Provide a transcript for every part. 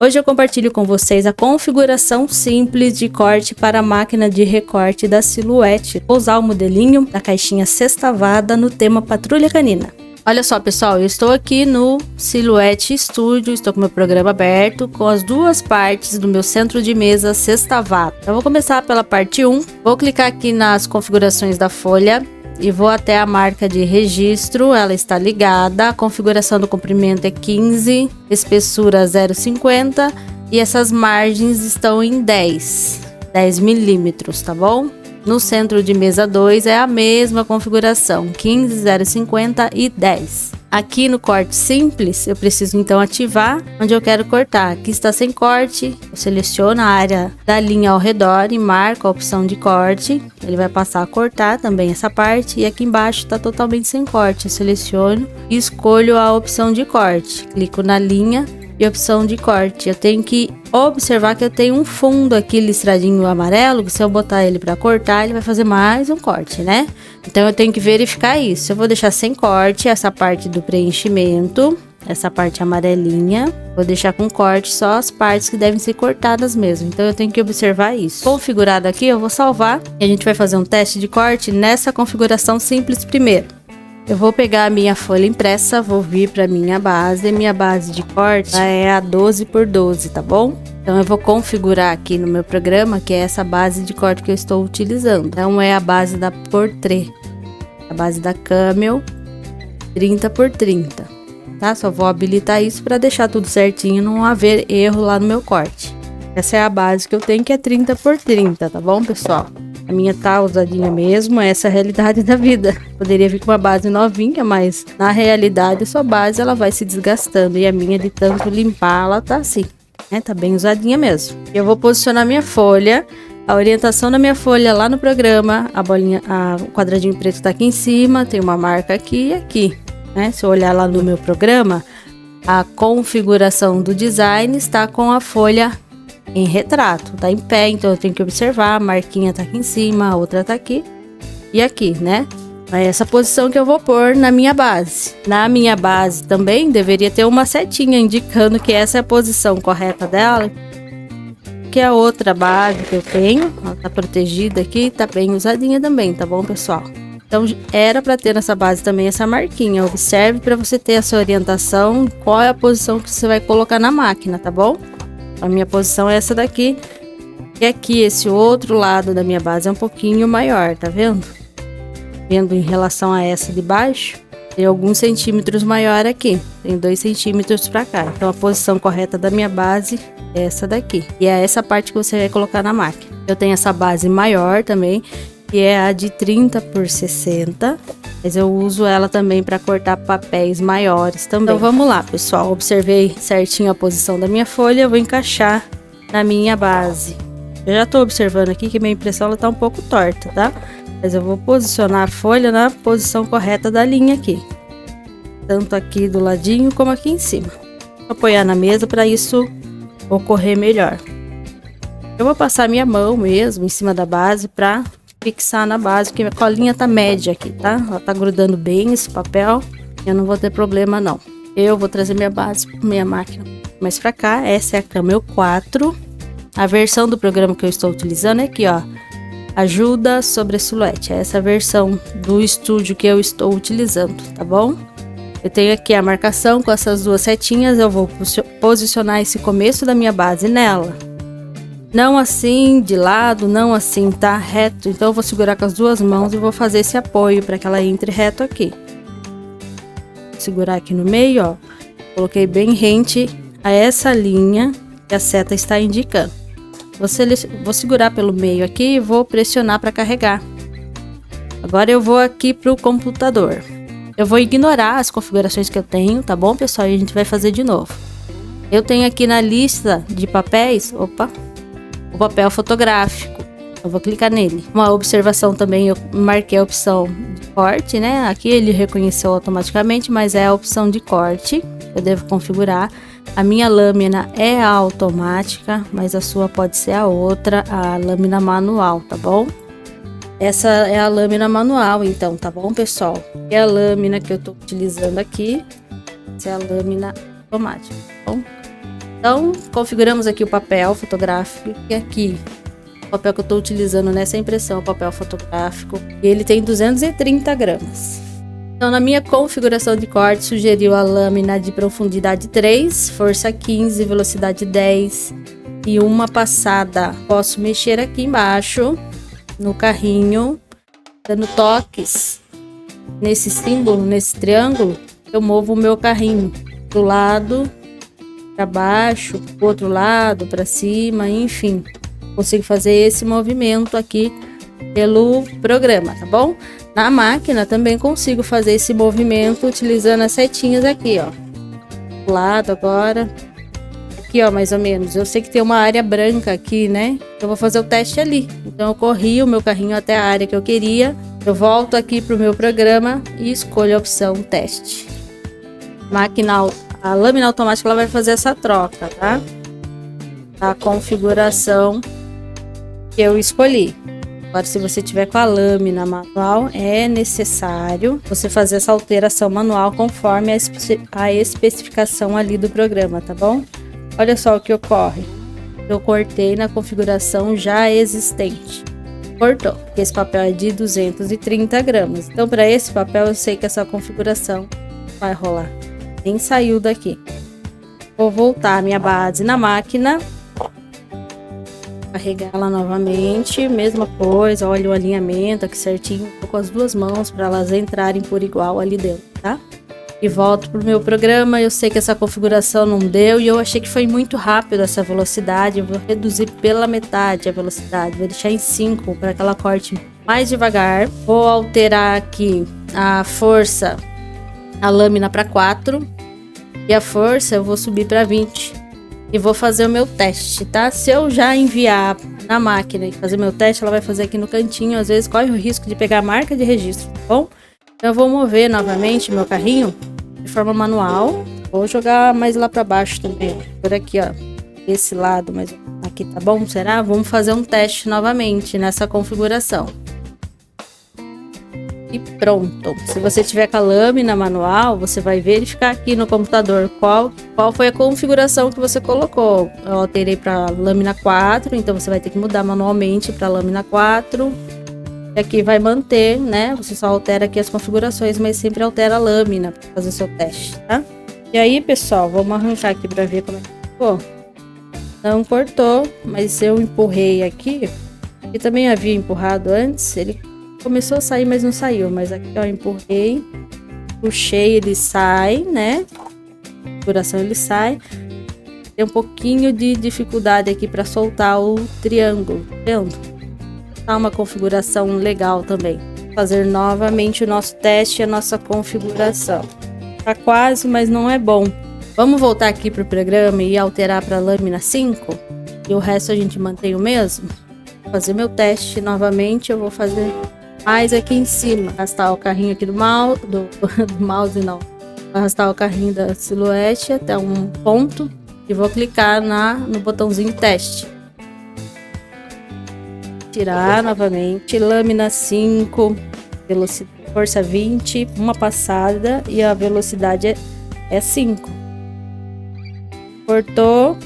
Hoje eu compartilho com vocês a configuração simples de corte para a máquina de recorte da Silhouette. Vou usar o modelinho da caixinha sextavada no tema Patrulha Canina. Olha só, pessoal, eu estou aqui no Silhouette Studio, estou com meu programa aberto, com as duas partes do meu centro de mesa sextavado. Eu vou começar pela parte 1, vou clicar aqui nas configurações da folha e vou até a marca de registro, ela está ligada, a configuração do comprimento é 15, espessura 0,50 e essas margens estão em 10 milímetros, tá bom? No centro de mesa 2 é a mesma configuração, 15, 0,50 e 10. Aqui no corte simples, eu preciso então ativar onde eu quero cortar. Aqui está sem corte, eu seleciono a área da linha ao redor e marco a opção de corte. Ele vai passar a cortar também essa parte e aqui embaixo está totalmente sem corte. Eu seleciono e escolho a opção de corte. Clico na linha e opção de corte. Eu tenho que observar que eu tenho um fundo aqui listradinho amarelo, que se eu botar ele para cortar, ele vai fazer mais um corte, né? Então eu tenho que verificar isso. Eu vou deixar sem corte essa parte do preenchimento, essa parte amarelinha. Vou deixar com corte só as partes que devem ser cortadas mesmo. Então eu tenho que observar isso. Configurado aqui, eu vou salvar e a gente vai fazer um teste de corte nessa configuração simples primeiro. Eu vou pegar a minha folha impressa, vou vir para minha base de corte é a 12 por 12, tá bom? Então eu vou configurar aqui no meu programa, que é essa base de corte que eu estou utilizando. Então é a base da Portrait, a base da Camel 30 por 30, tá? Só vou habilitar isso para deixar tudo certinho, não haver erro lá no meu corte. Essa é a base que eu tenho, que é 30 por 30, tá bom, pessoal? A minha tá usadinha mesmo, essa é a realidade da vida. Poderia vir com uma base novinha, mas na realidade a sua base ela vai se desgastando. E a minha, de tanto limpar, ela tá assim, né? Tá bem usadinha mesmo. Eu vou posicionar minha folha, a orientação da minha folha lá no programa, o quadradinho preto tá aqui em cima, tem uma marca aqui e aqui, né? Se eu olhar lá no meu programa, a configuração do design está com a folha em retrato, tá em pé, então eu tenho que observar, a marquinha tá aqui em cima, a outra tá aqui e aqui, né? É essa posição que eu vou pôr na minha base. Na minha base também deveria ter uma setinha indicando que essa é a posição correta dela, que a outra base que eu tenho, ela tá protegida aqui, tá bem usadinha também, tá bom, pessoal? Então era para ter nessa base também essa marquinha. Observe para você ter essa orientação, qual é a posição que você vai colocar na máquina, tá bom? A minha posição é essa daqui. E aqui, esse outro lado da minha base é um pouquinho maior, tá vendo? Vendo em relação a essa de baixo, tem alguns centímetros maior aqui. Tem 2 centímetros pra cá. Então, a posição correta da minha base é essa daqui. E é essa parte que você vai colocar na máquina. Eu tenho essa base maior também, que é a de 30 por 60. Mas eu uso ela também para cortar papéis maiores também. Então vamos lá, pessoal. Observei certinho a posição da minha folha. Eu vou encaixar na minha base. Eu já estou observando aqui que minha impressão ela tá um pouco torta, tá? Mas eu vou posicionar a folha na posição correta da linha aqui. Tanto aqui do ladinho como aqui em cima. Vou apoiar na mesa para isso ocorrer melhor. Eu vou passar minha mão mesmo em cima da base para fixar na base, porque a colinha tá média aqui, tá? Ela tá grudando bem esse papel, eu não vou ter problema não. Eu vou trazer minha base, minha máquina mais pra cá. Essa é a Camel 4. A versão do programa que eu estou utilizando é aqui, ó. Ajuda sobre a Silhouette. É essa versão do estúdio que eu estou utilizando, tá bom? Eu tenho aqui a marcação com essas duas setinhas, eu vou posicionar esse começo da minha base nela. Não assim de lado, não assim, tá? Reto. Então eu vou segurar com as duas mãos e vou fazer esse apoio para que ela entre reto aqui. Vou segurar aqui no meio, ó. Coloquei bem rente a essa linha que a seta está indicando. Vou segurar pelo meio aqui e vou pressionar para carregar. Agora eu vou aqui pro computador. Eu vou ignorar as configurações que eu tenho, tá bom, pessoal? E a gente vai fazer de novo. Eu tenho aqui na lista de papéis, o papel fotográfico. Eu vou clicar nele. Uma observação também, eu marquei a opção de corte, né? Aqui ele reconheceu automaticamente, mas é a opção de corte. Eu devo configurar. A minha lâmina é a automática, mas a sua pode ser a outra, a lâmina manual, tá bom? Essa é a lâmina manual, então, tá bom, pessoal? É a lâmina que eu tô utilizando aqui. Essa é a lâmina automática, tá bom? Então, configuramos aqui o papel fotográfico. E aqui, o papel que eu estou utilizando nessa impressão, o papel fotográfico. E ele tem 230 gramas. Então, na minha configuração de corte, sugeriu a lâmina de profundidade 3, força 15, velocidade 10 e uma passada. Posso mexer aqui embaixo, no carrinho, dando toques nesse símbolo, nesse triângulo. Eu movo o meu carrinho do lado para baixo, pro outro lado, para cima, enfim. Consigo fazer esse movimento aqui pelo programa, tá bom? Na máquina também consigo fazer esse movimento utilizando as setinhas aqui, ó. Do lado agora. Aqui, ó, mais ou menos. Eu sei que tem uma área branca aqui, né? Eu vou fazer o teste ali. Então eu corri o meu carrinho até a área que eu queria. Eu volto aqui pro meu programa e escolho a opção teste. A lâmina automática ela vai fazer essa troca, tá? A configuração que eu escolhi. Agora, se você tiver com a lâmina manual, é necessário você fazer essa alteração manual conforme a especificação ali do programa, tá bom? Olha só o que ocorre. Eu cortei na configuração já existente. Cortou, porque esse papel é de 230 gramas. Então, para esse papel, eu sei que essa configuração vai rolar. Nem saiu daqui. Vou voltar a minha base na máquina. Carregar ela novamente, mesma coisa, olha o alinhamento aqui certinho, tô com as duas mãos para elas entrarem por igual ali dentro, tá? E volto pro meu programa. Eu sei que essa configuração não deu e eu achei que foi muito rápido essa velocidade. Eu vou reduzir pela metade a velocidade, vou deixar em 5 para que ela corte mais devagar. Vou alterar aqui a força, a lâmina para 4 e a força eu vou subir para 20. E vou fazer o meu teste, tá? Se eu já enviar na máquina e fazer meu teste, ela vai fazer aqui no cantinho. Às vezes corre o risco de pegar a marca de registro, tá bom? Então eu vou mover novamente meu carrinho de forma manual. Vou jogar mais lá para baixo também, por aqui, ó. Esse lado, mas aqui tá bom? Será? Vamos fazer um teste novamente nessa configuração. E pronto. Se você tiver com a lâmina manual, você vai verificar aqui no computador qual foi a configuração que você colocou. Eu alterei para lâmina 4, então você vai ter que mudar manualmente para lâmina 4. E aqui vai manter, né? Você só altera aqui as configurações, mas sempre altera a lâmina para fazer seu teste, tá? E aí, pessoal, vamos arrancar aqui para ver como é que ficou. Não cortou, mas eu empurrei aqui. E também havia empurrado antes, ele começou a sair, mas não saiu. Mas aqui, ó, empurrei, puxei, ele sai, né? Configuração, ele sai. Tem um pouquinho de dificuldade aqui para soltar o triângulo, tá vendo? Tá uma configuração legal também. Vou fazer novamente o nosso teste e a nossa configuração. Tá quase, mas não é bom. Vamos voltar aqui pro programa e alterar para lâmina 5. E o resto a gente mantém o mesmo. Vou fazer meu teste novamente. Eu vou fazer mais aqui em cima, arrastar o carrinho aqui do mouse não, arrastar o carrinho da silhuete até um ponto e vou clicar no botãozinho teste. Tirar novamente, lâmina 5, velocidade, força 20, uma passada e a velocidade é 5. Cortou.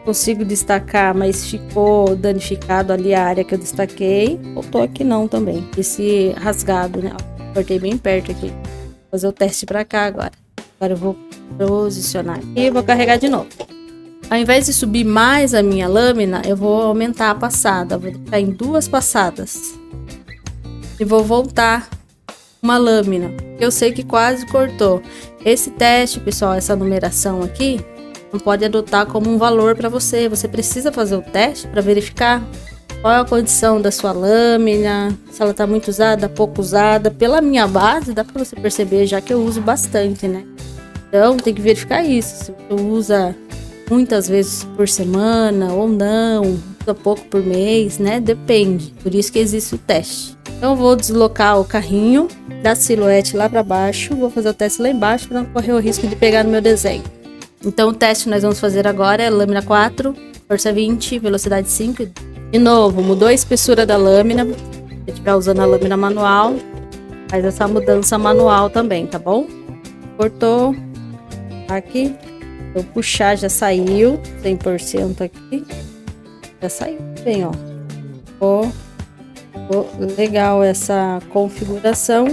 Consigo destacar, mas ficou danificado ali a área que eu destaquei. Voltou aqui não também. Esse rasgado, né? Cortei bem perto aqui. Vou fazer o teste para cá agora. Agora eu vou posicionar e vou carregar de novo. Ao invés de subir mais a minha lâmina, eu vou aumentar a passada. Vou deixar em 2 passadas. E vou voltar uma lâmina. Eu sei que quase cortou. Esse teste, pessoal, essa numeração aqui, não pode adotar como um valor para você. Você precisa fazer o teste para verificar qual é a condição da sua lâmina, se ela está muito usada, pouco usada. Pela minha base, dá para você perceber, já que eu uso bastante, né? Então, tem que verificar isso. Se você usa muitas vezes por semana ou não, usa pouco por mês, né? Depende. Por isso que existe o teste. Então, eu vou deslocar o carrinho da silhuete lá para baixo. Vou fazer o teste lá embaixo para não correr o risco de pegar no meu desenho. Então, o teste que nós vamos fazer agora é lâmina 4, força 20, velocidade 5. De novo, mudou a espessura da lâmina. Se estiver usando a lâmina manual, faz essa mudança manual também, tá bom? Cortou. Aqui. Eu puxar já saiu 100% aqui. Já saiu bem, ó. Ficou legal essa configuração.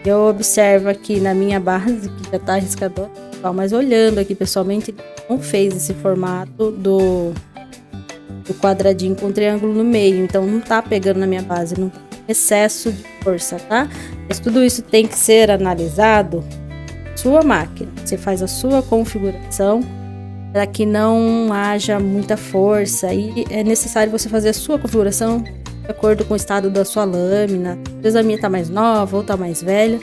Eu observo aqui na minha base que já tá riscador, mas olhando aqui pessoalmente, não fez esse formato do quadradinho com triângulo no meio, então não tá pegando na minha base, não tem excesso de força, tá? Mas tudo isso tem que ser analisado na sua máquina. Você faz a sua configuração para que não haja muita força, e é necessário você fazer a sua configuração de acordo com o estado da sua lâmina. Às vezes a minha tá mais nova ou tá mais velha,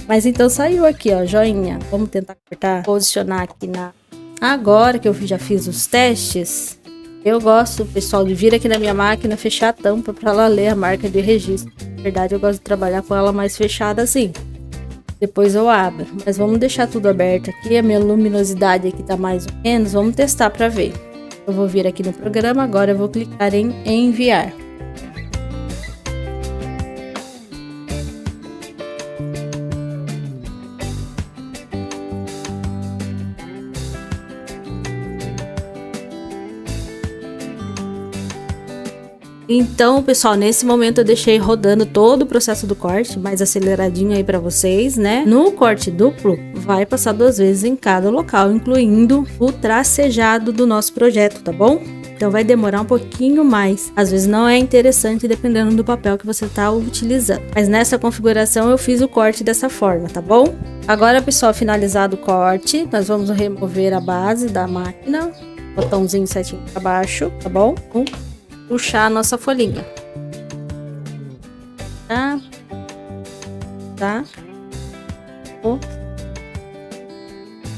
mas então saiu aqui, ó, joinha. Vamos tentar cortar, posicionar aqui na... Agora que eu já fiz os testes, eu gosto, pessoal, de vir aqui na minha máquina, fechar a tampa para ela ler a marca de registro. Na verdade, eu gosto de trabalhar com ela mais fechada assim. Depois eu abro, mas vamos deixar tudo aberto aqui. A minha luminosidade aqui tá mais ou menos, vamos testar para ver. Eu vou vir aqui no programa, agora eu vou clicar em enviar. Então, pessoal, nesse momento eu deixei rodando todo o processo do corte, mais aceleradinho aí para vocês, né? No corte duplo, vai passar 2 vezes em cada local, incluindo o tracejado do nosso projeto, tá bom? Então vai demorar um pouquinho mais. Às vezes não é interessante dependendo do papel que você tá utilizando. Mas nessa configuração eu fiz o corte dessa forma, tá bom? Agora, pessoal, finalizado o corte, nós vamos remover a base da máquina. Botãozinho certinho para baixo, tá bom? Puxar a nossa folhinha. Tá? Vou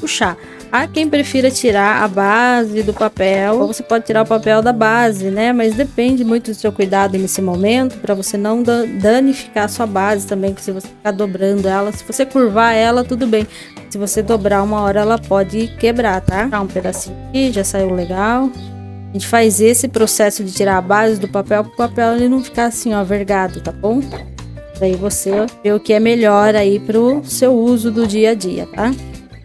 puxar. Há quem prefira tirar a base do papel, ou você pode tirar o papel da base, né? Mas depende muito do seu cuidado nesse momento, para você não danificar a sua base também, que se você ficar dobrando ela, se você curvar ela, tudo bem. Se você dobrar uma hora, ela pode quebrar, tá? Um pedacinho aqui, já saiu legal. A gente faz esse processo de tirar a base do papel, para o papel ele não ficar assim, ó, vergado, tá bom? Daí você vê o que é melhor aí pro seu uso do dia a dia, tá?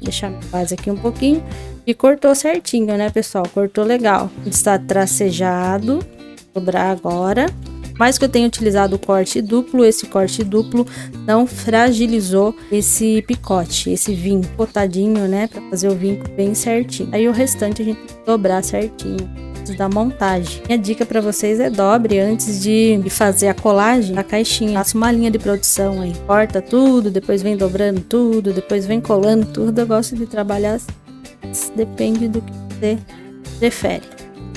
Deixar a base aqui um pouquinho. E cortou certinho, né, pessoal? Cortou legal. Está tracejado. Vou dobrar agora. Mais que eu tenho utilizado o corte duplo, esse corte duplo não fragilizou esse picote, esse vinco botadinho, né, para fazer o vinco bem certinho. Aí o restante a gente tem que dobrar certinho da montagem. Minha dica para vocês é dobre antes de fazer a colagem da caixinha. Faça uma linha de produção aí. Corta tudo, depois vem dobrando tudo, depois vem colando tudo. Eu gosto de trabalhar assim. Depende do que você prefere.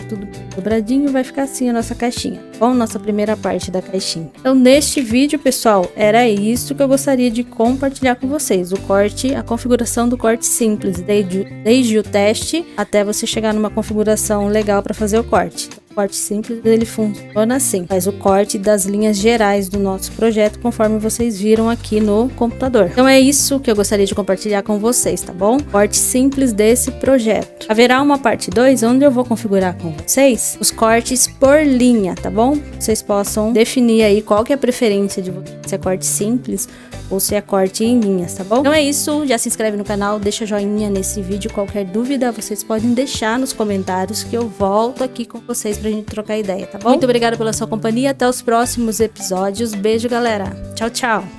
Tudo dobradinho, vai ficar assim a nossa caixinha. Bom, nossa primeira parte da caixinha. Então, neste vídeo, pessoal, era isso que eu gostaria de compartilhar com vocês. O corte, a configuração do corte simples, desde o teste até você chegar numa configuração legal para fazer o corte. O corte simples, ele funciona assim. Faz o corte das linhas gerais do nosso projeto, conforme vocês viram aqui no computador. Então é isso que eu gostaria de compartilhar com vocês, tá bom? Corte simples desse projeto. Haverá uma parte 2, onde eu vou configurar com vocês os cortes por linha, tá bom? Vocês possam definir aí qual que é a preferência de vocês, se é corte simples ou se é corte em linhas, tá bom? Então é isso, já se inscreve no canal, deixa joinha nesse vídeo. Qualquer dúvida vocês podem deixar nos comentários que eu volto aqui com vocês pra gente trocar ideia, tá bom? Muito obrigada pela sua companhia, até os próximos episódios. Beijo, galera. Tchau, tchau.